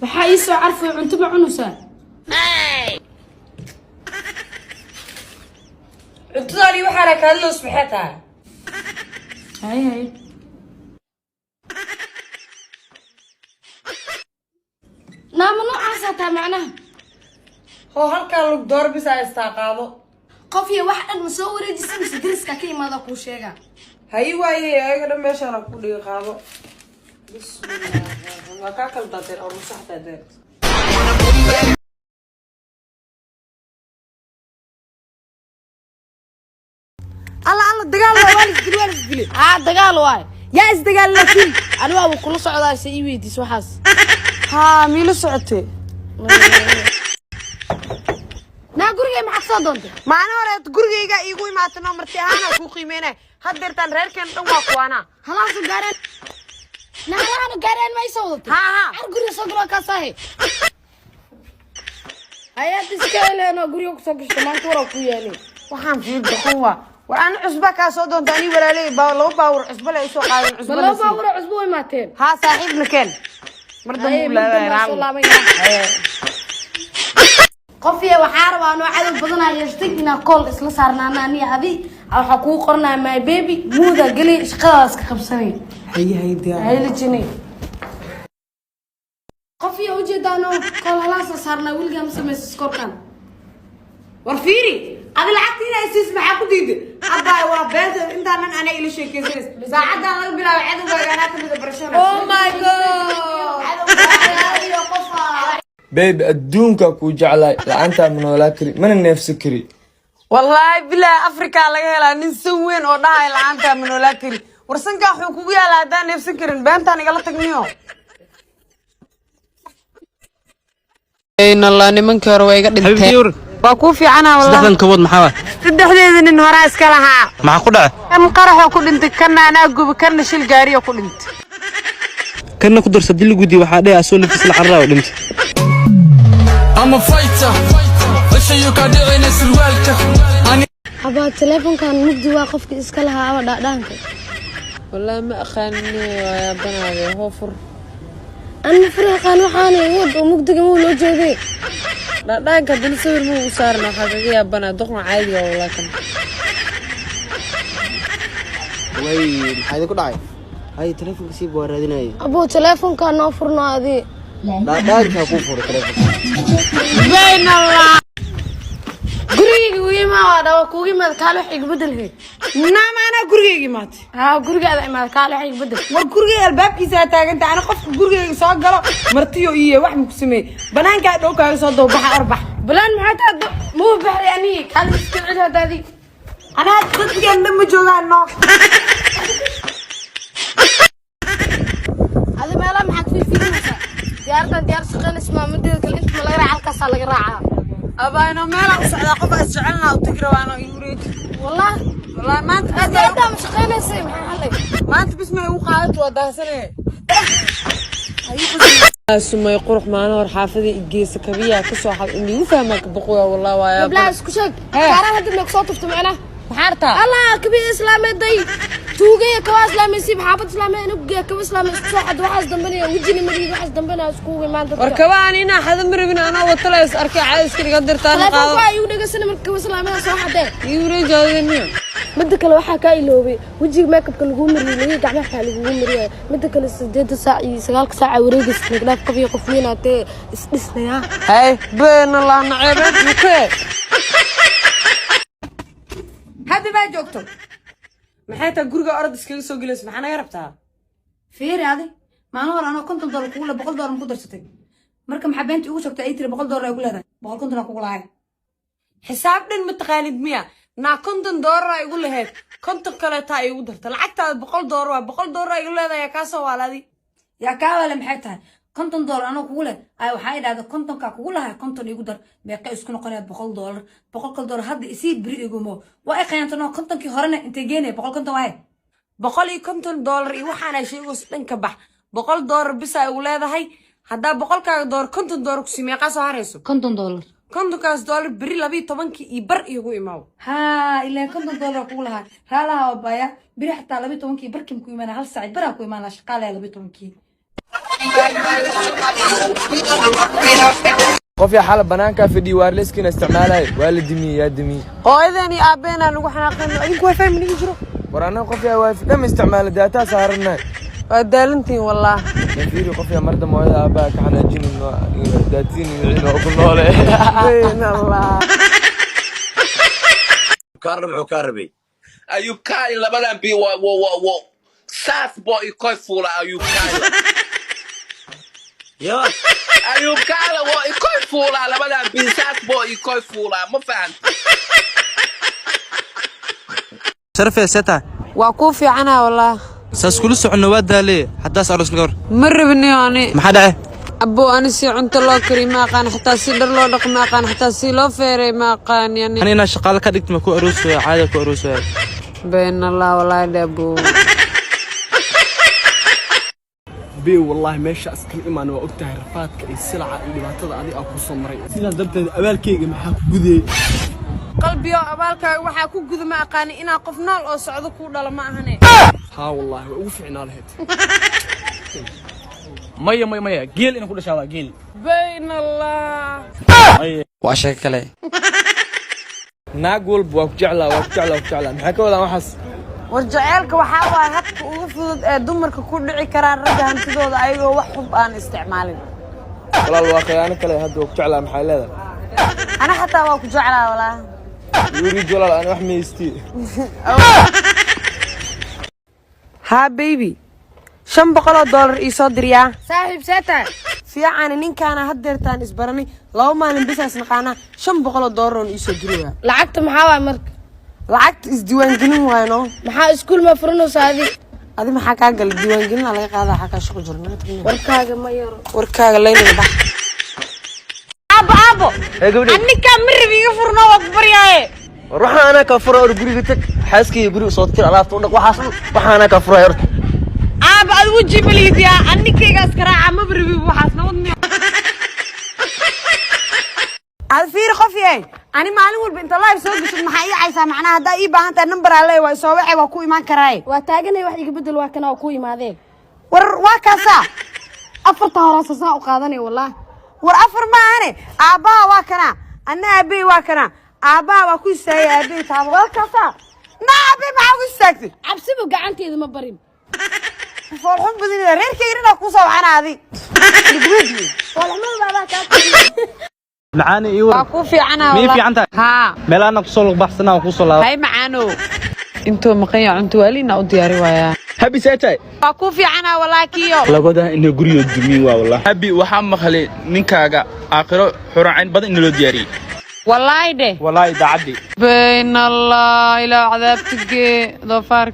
وحايسو عارفه انت ما عنوسا عطلي وحرك هلو صبحتها هاي نعم نوعاسة معناها هو هلكا لوك دور بس استاقادو قفيه واحد مصور جسم درسكا كيما هذا كو شيغا هاي واي ايغا ميشانا كو ديقادو بسم الله ما كاكل دادر او مسحتا دير الله دغال والد دلي دغال واي يا اس دغال لكن انا waa kula socdaa si ii weydiis waxaas ها ميلو سocotay na guriga ma xasoo doonto maana hore gurigayga iigu imaatano martii ahaan ku qiimeynay hadeertan reerkeen dhan waa kuwana halaas gaareen naana gaareen ma soo wadato ha ar guriga soo galo ka sahi ayaad iska leeno guriga ku soo gashto maanta wara ku yeelay waxaan fiir doqon war aan cusba ka soo doonto ani walaalay laba baawur cusba la soo qaadan cusba laba baawur cusba way maateen ha saaxiibna keen mardan la قفيه وحاربه انو عدد بدنا يشتكينا كول اسلا صارنا اني ادي waxa ku qornaa my baby muuda gali shaqadaas ka qabsanay hay diyaar hay lijini قفيه ujeedano kol halaas saarna wilgam sameys skorkan war fiiri adi lacagtina isiis maxaa ku diiday abay waa beed intaan ana ila sheekaysan saacadan laga bilaabo cadawga ana kamid barashada oh my god بيب أدونك كو جعلي لعنتا من ولا كري من النفس كري والله بلا أفريقيا لقيلا نسوين وداعي لعنتا من ولا كري ورسنك حقوقيا لا دا نفس كرين بنتاني قالت تقنيو إن الله نمنكر ويقعد حبيبي باكو في عنا والله صدقن كبود محاوة تدحديدن إنه راس كلها مع قدعة كم قرح وكل انت كنا أنا أقول كنا شيل جاري وكل انت كنا قدر سدل جودي وحدي أسولف في الحراء ودنت I'm a fighter. Let's show you can do it in a أبا التليفون كان مجدي واقف كإسكالها أبا دانك والله ما أخاني يا بنادي هوفر أنا فريقان وحاني ود ومجدي مو وجهي لا دانك دل سوير مو صارنا حقيقي يا بنات دخنا عادي والله كان وي maxay ku dhacay hay telefoonka si boo raadinay أبو التليفون كان نوفرنا هذه لا داك ku furo telefoonka بين الله gurigeyga wiima waa ku yimaad kaal wax iga bedelay naam ana gurigeyga maat gurigaada imaad kaal wax iga bedel war gurigeyga albaabkiisa taaganta ana qofka gurigeyga soo galo martiyo iyo wax ma ku sameey banaanka dhow kaaga soo doob baxa arbax balan maxaa taad muu baxay ani kaal iska cid hadaadi ana dadkan ma joogaano adi meela maxaa ku fiirinaysaa diyaar shaqeyn ismaa midda kale inta ma laga raaca halkaas laga raacaa abaano meela u socda qof is jecelna u tigrawaano yureed والله ما انت انت مش خاينه سي محلك ما انت بسمع وقعت وداهسنه سمي قرح معنا ور حافظي الجيس كبيا كسو حق اني وفهمك بقويا والله وايا بلا اسكو شك كارا هاد انك صوت تفتو معنا محارتا الله كبير اسلامي دي توغي كواس اسلامي سي محافظ اسلامي انو كواس اسلامي اسكو حد واحد دنبني وجيني مريض واحد دنبنا اسكو ما انت وركباني انا حد مربنا انا وطلع اركي عايز كي قدرتان قادو لا يو دغسن مركب اسلامي سو حده يوري جادني مد كله waxa ka iloobay wajiga makeup ka lagu mariyay gacmaha lagu mariyay mid kale 8 saac iyo 9 saac wareegis nagdaaf qabiyo qof weynaatee isdhisnaya hay been allah naceebad muke hada ba joogto maxay ta guriga orod iskaga soo galeys maxana yarabtaa fiiri adi maalin hore anoo $50 kugu le $100 ku darsatay marka maxaa beenti ugu sheegtay ay tiri $100 ay ku leedahay $150 kugu lahayd xisaab dhan ma taqaanid miya naa $50 ay ugu lahayd konton kale taa ay ugu darta lacagtaada $100 waa $100 ay ugu leedahay ka soo waaladi yaa kaa wala maxay tahay $50 anoo kugu le ay waxay idhaahdaa kontonka kugu lahay konton igu dar meeqa isku noqonaya $100 hadda isii biri igumo waa ay qayantanoo kontonkii horena intay geenaya $150 waaye $150 iyo waxaana sheegos dhan ka bax $100 bis ay ugu leedahay haddaa $100 $50 ku simee ka soo harayso $50 kontonkaas doolar beri 12 iyo bar igu imaaw ها إلا كنت دولار كلها رالها وبايا بريح تاع لبي تونكي بركم كويمانا هل ساعد برا كويمانا شقالة لبي تونكي qof yaa xalab banaanka fadhi wireless-kiina isticmaalay waa la dimiyey yaa dimiyey hooyadeen iyo aabbeen aan ugu xanaaqayno adinku waa fahmi nigi jiro war annaga qof yaa wifi dham isticmaala daataa saarana waa daalantiin wallah fiiri qof yaa mar dambe hooyada aabbaha ka xanaajinin daatiin miciin oo ku noole weyn allah muxuu ka rabay ayuu kaay labadan bi wo saas boy koy fuula ayuu kaay yo ayuu kaay wo koy fuula labadan bi saas boy koy fuula ma faham sharafee seta waa ku fiicana wallah saas kula socono waa daalee hadaas aroos laga war ma rabni ani maxaa dhacay abbo ani si cunto loo kari ma aqaan xataa si dhar loo dhaqo ma aqaan xataa si loo feeray ma aqaan yani anina shaqaale ka dhigtay ku aroosay caada ku aroosay been allah wallahi dabo بي والله ماشي أسكن إيمان وقتها رفاتك السلعة اللي بعتها علي أو خصوصا مري سيدا درت أبال كيجي محاك جذي qalbiyo abaalkaaga waxa ku gudu ma aqaan inaa qof nool oo socdo ku dhalo ma ahane ها والله وفعنا لهت مية جيل إنه كل شيء جيل been allah waa sheeko kale naag walba waa ku jeclaa maxaa ka wadaa waxaas war jaceelka waxaa waa habka ugu fudud ee dumarka ku dhici karaan ragga hantidooda ayagoo wax xub aan isticmaalin walaal waa khiyaano kale hadda waa ku jeclaa maxay leedahay ana xataa waa ku jeclaa walaa yuri jolaal aan wax meystii ha baby $500 ii soo diriyaa saaxiib seeta fiican ninkaana haddeertaan isbaranay 2 maalin bisaas naqaana $500 oo ii soo diriyaa lacagta maxaa waay marka lacagta isdiiwaangelin waayno maxaa iskuul ma furanaysaa adi maxaa kaa galay diiwaangelin laga qaadaa xakaa shaqo jirnaa warkaaga ma yaro warkaaga leynina bax abo annika mirbi iga furno waa ku baryaaye روح أنا كفر أرجوري قلت حاسك يجوري صوتك على طولك وحاصل روح أنا كفر يرد aba ad waji balidiya annikaygaas karaaca ma birbi waxaas nabadni ad fiir qofiyay ani maalin walba inta live soo gashay maxaa ii caysaa macnaha hadaa ii baahan tahay number aan leeyahay soo wixii waa ku imaan karaa waa taaganay wax iga bedel waa kana ku yimaadeen war waa kaasa afarta horaasa saa u qaadanay wallahi war afar ma ahane aabbaha waa kana anna aabay waa kana aabbaha waa ku istaagay aabay taabo waa kaasa na aabay maxaa ku istaagtay cabsibu gacanteeda ma barin فرحان بدني رير كيرنا كوسا وحنا هذه والله بابا كان معاني ايوه واكو في عنا مين والله في عنتك ها مeel ana kusoo baxsana ku soo laabo هاي معانو انتو مقيا انتو ولينا ودياري وايا habi seetay واكو في عنا والله كيو lagoda in guriyo dumi waa wallah habi waxaa maqlay ninkaaga aakhiro xurayn badan in loo diyaariyay والله ده wallahi daacadi بين الله الى عذابتك ظفارك